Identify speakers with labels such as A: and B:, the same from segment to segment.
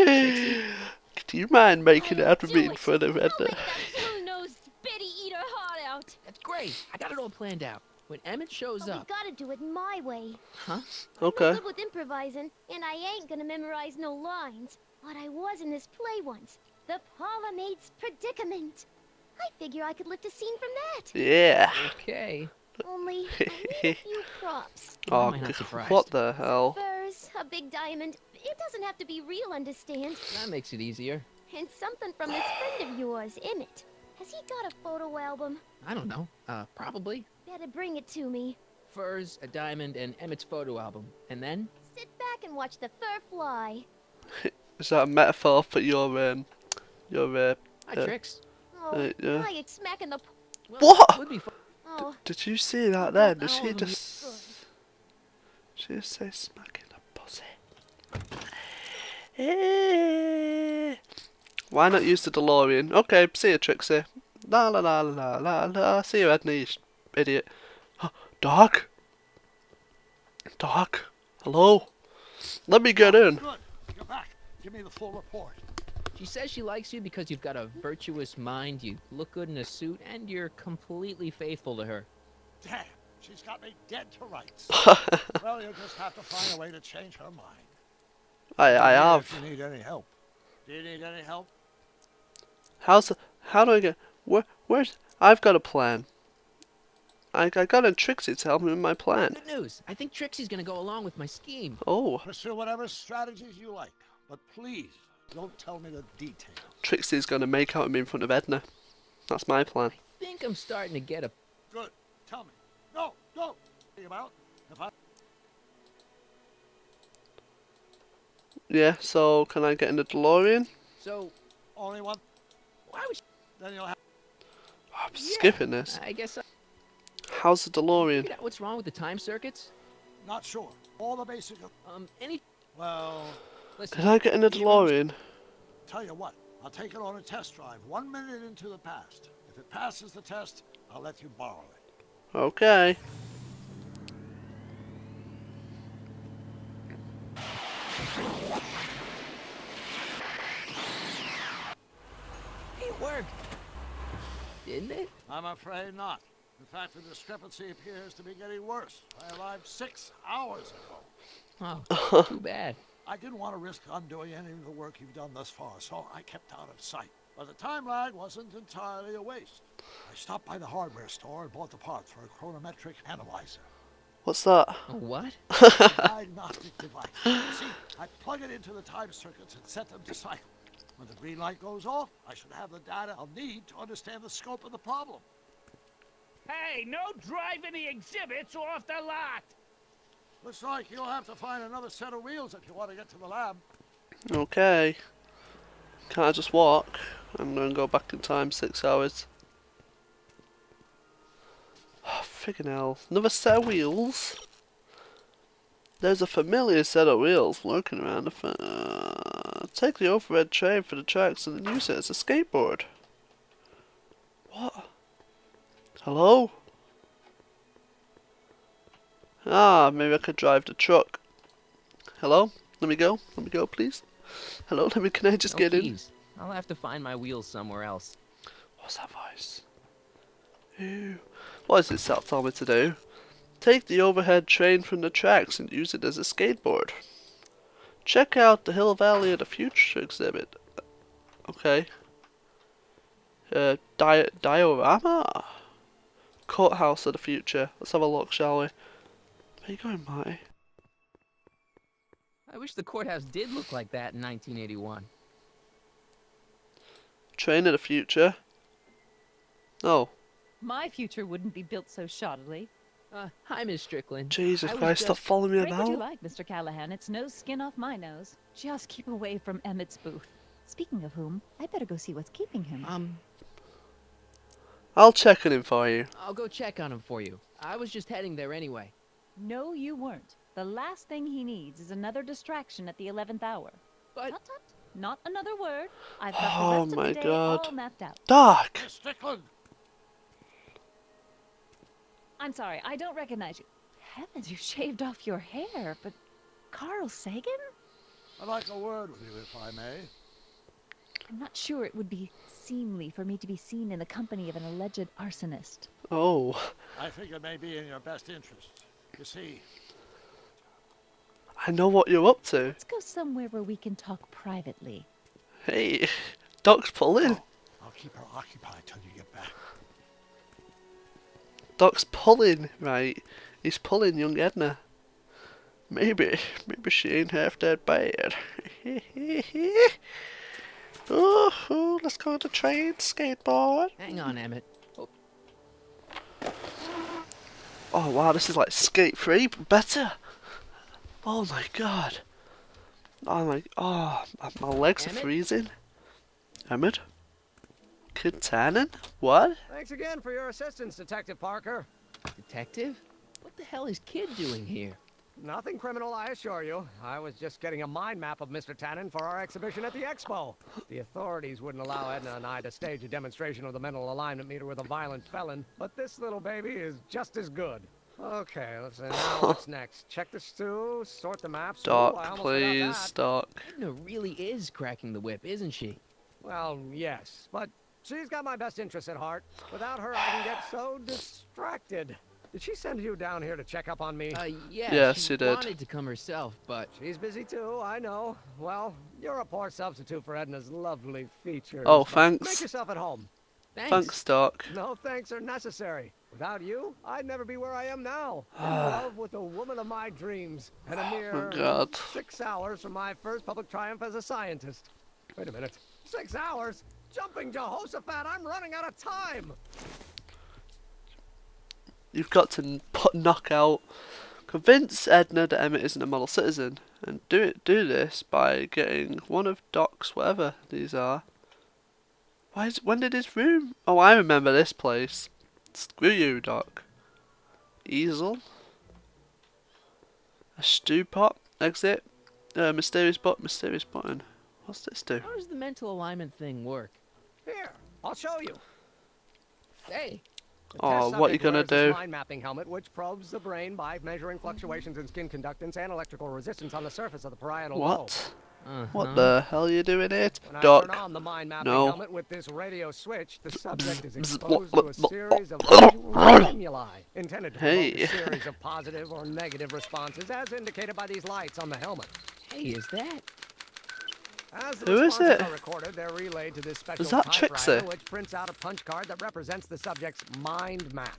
A: Trixie?
B: Do you mind making
C: I'll
B: out with
C: do
B: me in
C: it.
B: front of
C: I'll
B: Edna?
C: make that blue-nosed bitty eat her heart out.
A: That's great. I got it all planned out. When Emmett shows
C: But we
A: up...
C: gotta do it my way.
A: Huh?
C: I'm no
B: Okay.
C: good with improvising, and I ain't gonna memorize no lines. But I was in this play once. The Parlor Maid's Predicament. I figure I could lift a scene from that.
B: Yeah.
A: Okay.
C: Only, I need a few props.
A: Why am
B: Oh,
A: I not surprised?
B: what the hell?
C: Furs, a big diamond. It doesn't have to be real, understand?
A: That makes it easier.
C: And something from this friend of yours, Emmett. Has he got a photo album?
A: I don't know. Probably.
C: Better bring it to me.
A: Furs, a diamond, and Emmett's photo album. And then?
C: Sit back and watch the fur fly.
B: Is that a metaphor for your
A: Hi, Trix.
C: Oh,
B: yeah.
C: now you're smacking the...
A: Well,
B: What?
A: Would be fun.
C: Oh,
B: Did you see that
A: Well,
B: then? Did
A: all
B: she
A: of them-
B: just... She just say smacking a pussy? Eh. Why not use the DeLorean? Okay, see you, Trixie. La la la la la la. See you, Edna, you idiot. Dog? Dog? Hello? Let me get in.
D: Good. You're back. Give me the full report.
A: She says she likes you because you've got a virtuous mind, you look good in a suit, and you're completely faithful to her.
D: Damn, she's got me dead to rights. Well, you'll just have to find a way to change her mind.
B: I
D: I'm here
B: have.
D: If you need any help. Do you need any help?
B: How do I get... Where's... I've got a plan. I got a Trixie to help me with my plan.
A: Good news. I think Trixie's gonna go along with my scheme.
B: Oh,
D: Pursue whatever strategies you like, but please don't tell me the details.
B: Trixie's gonna make out with me in front of Edna. That's my plan.
A: I think I'm starting to get a...
D: Good. Tell me. No, don't. About if I
B: Yeah, so can I get in the DeLorean?
A: So,
D: only one,
A: why was...
D: then you'll have.
B: I'm skipping this.
A: I guess I...
B: How's the DeLorean?
A: Figured out what's wrong with the time circuits?
D: Not sure. All the basic.
A: Any...
D: Well,
A: Listen,
B: Can I get in the DeLorean?
D: tell you what. I'll take it on a test drive. 1 minute into the past. If it passes the test, I'll let you borrow it.
B: Okay.
A: it worked. Didn't it?
D: I'm afraid not. In fact, the discrepancy appears to be getting worse. I arrived 6 hours ago.
A: Oh, too bad.
D: I didn't want to risk undoing any of the work you've done thus far, so I kept out of sight. But the time lag wasn't entirely a waste. I stopped by the hardware store and bought the parts for a chronometric analyzer.
B: What's that?
A: A what?
D: A diagnostic device. See, I plug it into the time circuits and set them to cycle. When the green light goes off, I should have the data I'll need to understand the scope of the problem.
E: Hey, no driving the exhibits off the lot!
D: Looks like you'll have to find another set of wheels if you want to get to the lab.
B: Okay. Can't I just walk? I'm gonna go back in time 6 hours. Oh, friggin' hell. Another set of wheels? There's a familiar set of wheels lurking around the take the overhead train for the tracks and then use it as a skateboard. What? Hello? Ah, maybe I could drive the truck. Hello? Let me go. Let me go, please. Hello? Can I just
A: Oh,
B: get in?
A: geez. I'll have to find my wheels somewhere else.
B: What's that voice? Ew. What is it tell me to do? Take the overhead train from the tracks and use it as a skateboard. Check out the Hill Valley of the Future exhibit. Okay. Diorama? Courthouse of the Future. Let's have a look, shall we? Where are you going, Marty?
A: I wish the courthouse did look like that in 1981.
B: Train of the Future. Oh.
F: My future wouldn't be built so shoddily.
A: Hi, Miss Strickland.
B: Jesus
A: I was
B: Christ, stop
A: just-
B: following me
F: Drink what you
B: about.
F: like, Mr. Callahan. It's no skin off my nose. Just keep away from Emmett's booth. Speaking of whom, I better go see what's keeping him.
B: I'll check on him for you.
A: I'll go check on him for you. I was just heading there anyway.
F: No, you weren't. The last thing he needs is another distraction at the 11th hour.
A: But
F: Tut tut. Not another word. I've got
B: Oh
F: the rest
B: my
F: of the day
B: God.
F: all mapped out.
B: Doc!
D: Miss Strickland!
F: I'm sorry, I don't recognize you. Heavens, you shaved off your hair, but Carl Sagan?
D: I'd like a word with you, if I may.
F: I'm not sure it would be seemly for me to be seen in the company of an alleged arsonist.
B: Oh,
D: I think it may be in your best interest. You see,
B: I know what you're up to.
F: Let's go somewhere where we can talk privately.
B: Hey, Doc's pulling.
D: oh, I'll keep her occupied till you get back.
B: Doc's pulling, right? He's pulling young Edna. Maybe she ain't half that bad. Oh, let's go to train, skateboard.
A: Hang on, Emmett. Oh,
B: Oh wow, this is like Skate 3, but better. Oh my god. My legs are
A: Emmett?
B: freezing. Emmett? Kid Tannen? What?
G: Thanks again for your assistance, Detective Parker.
A: detective? What the hell is Kid doing here?
G: Nothing criminal, I assure you. I was just getting a mind map of Mr. Tannen for our exhibition at the expo. The authorities wouldn't allow Edna and I to stage a demonstration of the mental alignment meter with a violent felon, but this little baby is just as good. Okay, let's see. Now what's next? Check the stew, sort the maps. Ooh, I
B: Doc,
G: almost forgot
B: please,
G: that.
B: Doc.
A: Edna really is cracking the whip, isn't she?
G: Well, yes, but she's got my best interests at heart. Without her, I can get so distracted. Did she send you down here to check up on me?
A: Yeah,
B: Yes,
A: she
B: she did.
A: wanted to come herself, but
G: She's busy too, I know. Well, you're a poor substitute for Edna's lovely features.
B: Oh,
G: but
B: thanks.
G: Make yourself at home.
B: Thanks, Doc.
G: No thanks are necessary. Without you, I'd never be where I am now. In love with the woman of my dreams. And a mere
B: God.
G: 6 hours from my first public triumph as a scientist. Wait a minute. 6 hours? Jumping Jehoshaphat, I'm running out of time.
B: You've got to knock out, convince Edna that Emmett isn't a model citizen, and do this by getting one of Doc's whatever these are. When did his room? Oh, I remember this place. Screw you, Doc. Easel. A stew pot. Exit. Mysterious button. What's this do?
A: how does the mental alignment thing work?
G: Here, I'll show you.
A: Hey,
G: The
B: Oh,
G: test
B: what you
G: subject
B: gonna
G: wears this
B: do?
G: mind mapping helmet, which probes the brain by measuring fluctuations in skin conductance and electrical resistance on the surface of the parietal lobe.
B: What?
A: uh-huh.
B: What the hell are you doing it,
G: When I
B: Doc?
G: turn on the mind mapping
B: No.
G: helmet with this radio switch, the subject is
B: bzz,
G: exposed
B: blah,
G: to a
B: blah,
G: series of
B: blah,
G: visual
B: blah.
G: stimuli intended to
B: Hey.
G: provoke a series of positive or negative responses, as indicated by these lights on the helmet.
A: Hey, is that?
G: As the
B: Who is
G: responses
B: it?
G: are recorded, they're relayed to this special
B: Is that
G: typewriter,
B: Trixie?
G: which prints out a punch card that represents the subject's mind map.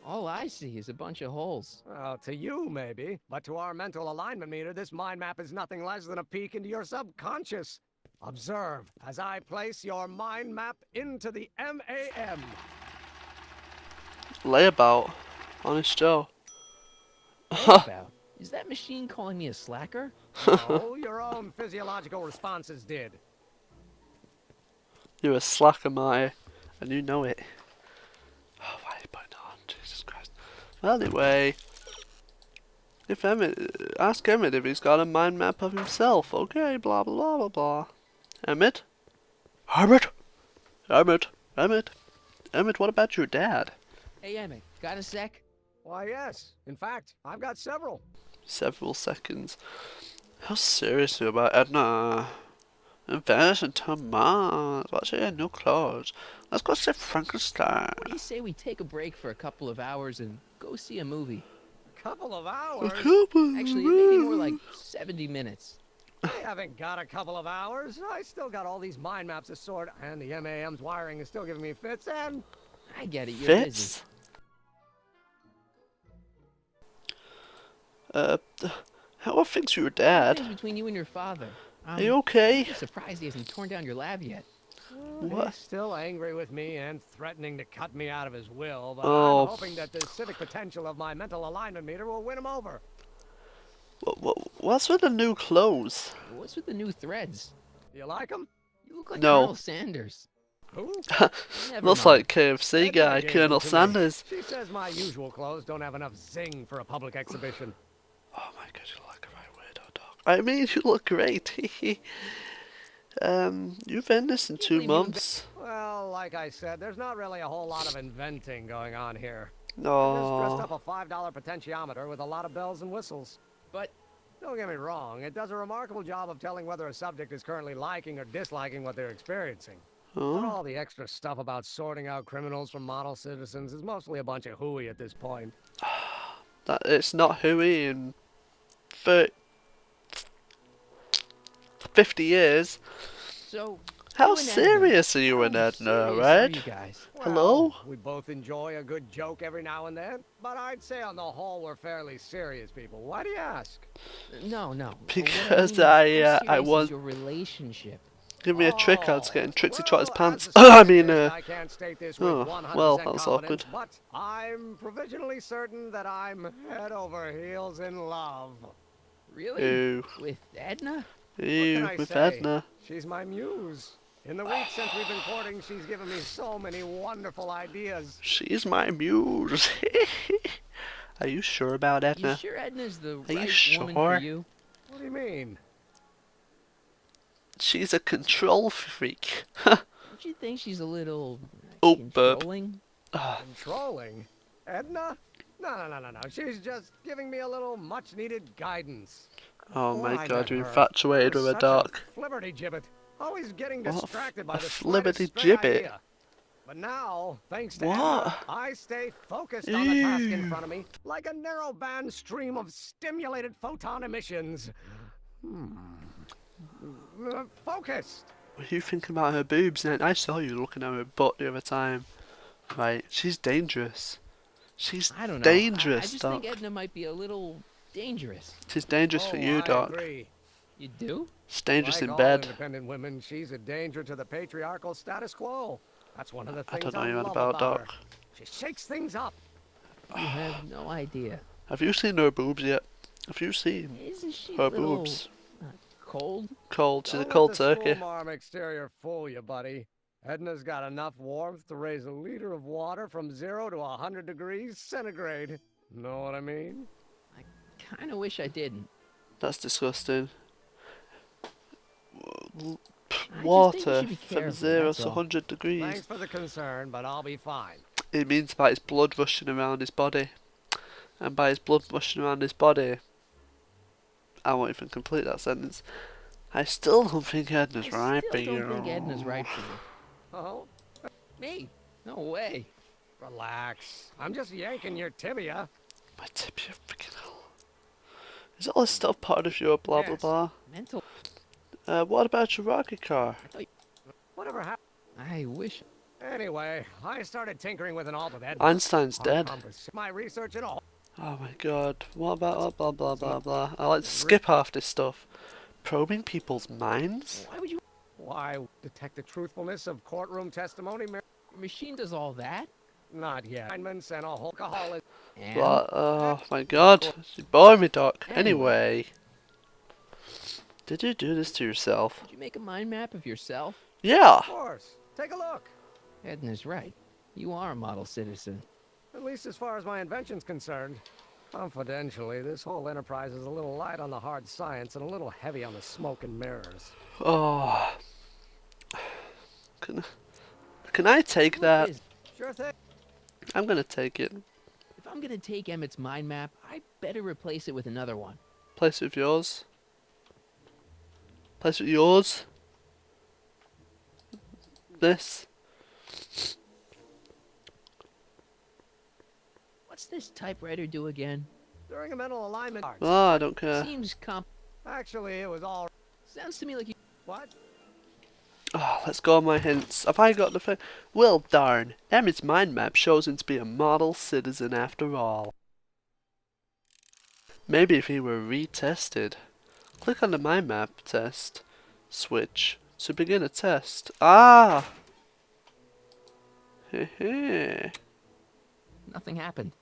A: All I see is a bunch of holes.
G: Well, to you, maybe. But to our mental alignment meter, this mind map is nothing less than a peek into your subconscious. Observe as I place your mind map into the MAM.
B: Layabout. Honest Joe.
A: What about? Is that machine calling me a slacker?
G: Oh, your own physiological responses did.
B: You're a slacker, Marty, and you know it. Oh, why are you putting it on? Jesus Christ. Well, anyway, if ask Emmett if he's got a mind map of himself. Okay, blah blah blah blah blah. Emmett? Emmett? What about your dad?
A: Hey, Emmett, got a sec?
G: Why, yes. In fact, I've got several.
B: Several seconds. How serious are you about Edna? Invest in 10 months. Watch her new clothes. Let's go see Frankenstein.
A: What do you say we take a break for a couple of hours and go see a movie?
G: Couple of
B: A
G: hours?
B: couple
A: Actually, maybe more like 70 minutes.
G: I haven't got a couple of hours. I still got all these mind maps to sort, and the MAM's wiring is still giving me fits, and
A: I get it, you're busy.
B: Fits? How are things with your
A: What
B: dad?
A: is between you and your father?
B: Are you okay?
A: I'm surprised he hasn't torn down your lab yet.
B: What?
G: he's still angry with me and threatening to cut me out of his will, but
B: Oh.
G: I'm hoping that the civic potential of my mental alignment meter will win him over.
B: What's with the new clothes?
A: What's with the new threads?
G: You like him?
A: You look like
B: No.
A: Colonel Sanders.
G: Who?
A: Never
B: Looks
A: mind.
B: like KFC
G: Edna
B: guy,
G: gave
B: Colonel
G: them to me.
B: Sanders.
G: She says my usual clothes don't have enough zing for a public exhibition.
B: Oh my god, you look like a right weirdo dog. I mean, you look great. You've been this in
A: Can't
B: 2
A: believe you
B: months.
G: Well, like I said, there's not really a whole lot of inventing going on here. Edna's dressed
B: Oh,
G: up a $5 potentiometer with a lot of bells and whistles.
A: But
G: Don't get me wrong, it does a remarkable job of telling whether a subject is currently liking or disliking what they're experiencing. But
B: oh.
G: all the extra stuff about sorting out criminals from model citizens is mostly a bunch of hooey at this point.
B: That it's not hooey in 30, 50 years.
A: so
B: How
A: you and Edna,
B: serious are you and
A: how
B: Edna,
A: serious are
B: Red?
A: you guys?
B: Hello?
G: Well, we both enjoy a good joke every now and then, but I'd say on the whole we're fairly serious people. Why do you ask?
A: No.
B: Because
A: What I mean is,
B: I
A: how serious
B: want-
A: is your relationship.
B: Give me a trick, I was getting Trixie
G: well,
B: Trotter's
G: as
B: pants.
G: a
B: I mean,
G: scientist, I can't state this with
B: oh,
G: 100%
B: well, that was
G: confidence,
B: awkward.
G: but I'm provisionally certain that I'm head over heels in love.
A: Really?
B: Ew.
A: With Edna?
B: Ew,
G: I
B: with
G: say?
B: Edna.
G: She's my muse. In the weeks since we've been courting, she's given me so many wonderful ideas.
B: She's my muse. Are you sure about
A: You
B: Edna?
A: sure Edna's the
B: you
A: right woman for
B: sure?
A: you?
G: What do you mean?
B: She's a control freak.
A: Don't you think she's a little
B: Oh, burp.
A: controlling?
G: Controlling? Edna? No. She's just giving me a little much-needed guidance.
B: Oh
G: When
B: my
G: I
B: god,
G: met
B: you're
G: her,
B: infatuated with a
G: such
B: dog.
G: flibberty gibbet. Always getting
B: What?
G: distracted by
B: A
G: the
B: flibberty
G: slightest stray
B: gibbet?
G: idea. But now, thanks to
B: What?
G: Edna, I stay focused on the task in
B: Ew.
G: front of me, like a narrow-band stream of stimulated photon emissions. Focused.
B: Were you thinking about her boobs? Then I saw you looking at her butt the other time. Right, she's dangerous. She's
A: I don't know.
B: dangerous,
A: I just
B: Doc.
A: think Edna might be a little dangerous.
B: She's dangerous for you,
G: I
B: Doc.
G: agree.
A: You do?
B: She's dangerous
G: Like
B: in
G: all
B: bed.
G: independent women, she's a danger to the patriarchal status quo. That's one of the
B: I
G: things
B: don't know you
G: love
B: about,
G: about her.
B: Doc.
G: She shakes things up.
A: You have no idea.
B: Have you seen her boobs yet? Have you seen
A: Isn't she
B: her
A: a little
B: boobs?
A: cold?
B: Cold. She's a
G: Don't
B: cold
G: let the
B: turkey.
G: schoolmarm exterior fool you, buddy. Edna's got enough warmth to raise a liter of water from 0 to 100 degrees centigrade. Know what I mean?
A: Kind of wish I didn't.
B: That's disgusting.
A: I
B: Water
A: just think you should be
B: from
A: careful,
B: 0
A: that's
B: to
A: all.
B: 100 degrees.
G: Thanks for the concern, but I'll be fine.
B: It means about his blood rushing around his body. And by his blood rushing around his body, I won't even complete that sentence. I still don't think Edna's right,
A: I
B: but
A: still
B: you
A: don't think Edna's right for you.
G: Oh,
A: Me? No way.
G: relax. I'm just yanking your tibia.
B: My tibia, freaking hell. Is all this stuff part of your blah blah
G: Yes.
B: blah?
A: Mental.
B: What about your rocket car?
G: Whatever happened.
A: I wish.
G: Anyway, I started tinkering with an alt with Edna.
B: Einstein's dead.
G: My research and all.
B: Oh my god. What about blah blah blah blah? I like to skip half this stuff. Probing people's minds?
A: Why would you?
G: Why detect the truthfulness of courtroom testimony?
A: Your machine does all that.
G: Not yet. Assignments and alcoholic.
A: And
B: Blah, oh my god. You bore me, Doc. Anyway. Did you do this to yourself?
A: did you make a mind map of yourself?
B: Yeah!
G: Of course. Take a look.
A: Edna's right. You are a model citizen.
G: At least as far as my invention's concerned. Confidentially, this whole enterprise is a little light on the hard science and a little heavy on the smoke and mirrors.
B: Oh. Can I take that?
A: Is-
G: Sure thing.
B: I'm gonna take it.
A: If I'm gonna take Emmett's mind map, I better replace it with another one.
B: Place with yours. Place with yours. This.
A: What's this typewriter do again?
G: During a mental alignment.
B: Oh, I don't care.
A: Seems
G: Actually, it was all.
A: sounds to me like you.
G: What?
B: Oh, let's go on my hints. Have I got the thing? Well, darn. Emmett's mind map shows him to be a model citizen after all. Maybe if he were retested. Click on the mind map test. Switch. To begin a test. Ah! Hehe.
A: Nothing happened.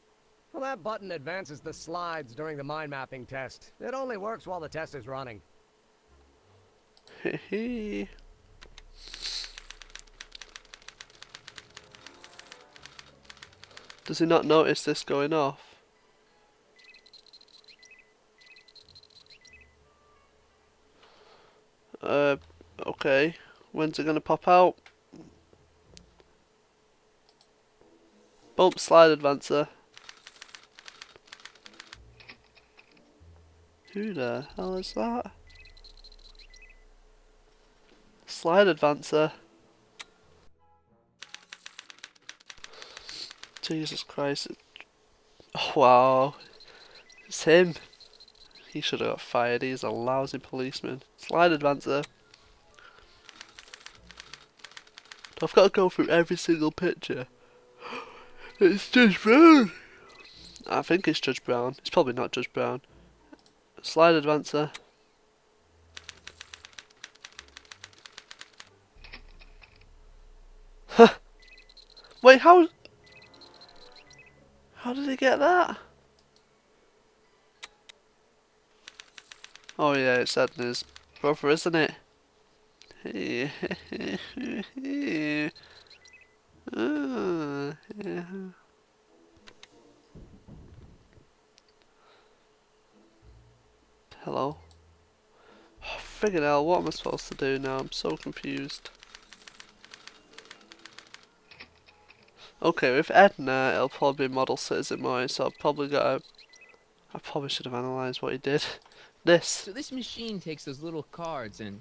G: Well, that button advances the slides during the mind mapping test. It only works while the test is running.
B: Hehe. Does he not notice this going off? Okay. When's it gonna pop out? Bump slide advancer. Who the hell is that? Slide advancer. Jesus Christ. Oh, wow. It's him. He should have got fired. He's a lousy policeman. Slide advancer. I've got to go through every single picture. It's Judge Brown. I think it's Judge Brown. It's probably not Judge Brown. Slide advancer. Wait, how did he get that? Oh yeah, it's Edna's brother, isn't it? Ah, yeah. Hello. Oh, friggin' hell, what am I supposed to do now? I'm so confused. Okay, with Edna, it'll probably be model citizen more, so I probably should have analysed what he did. This.
A: So this machine takes those little cards and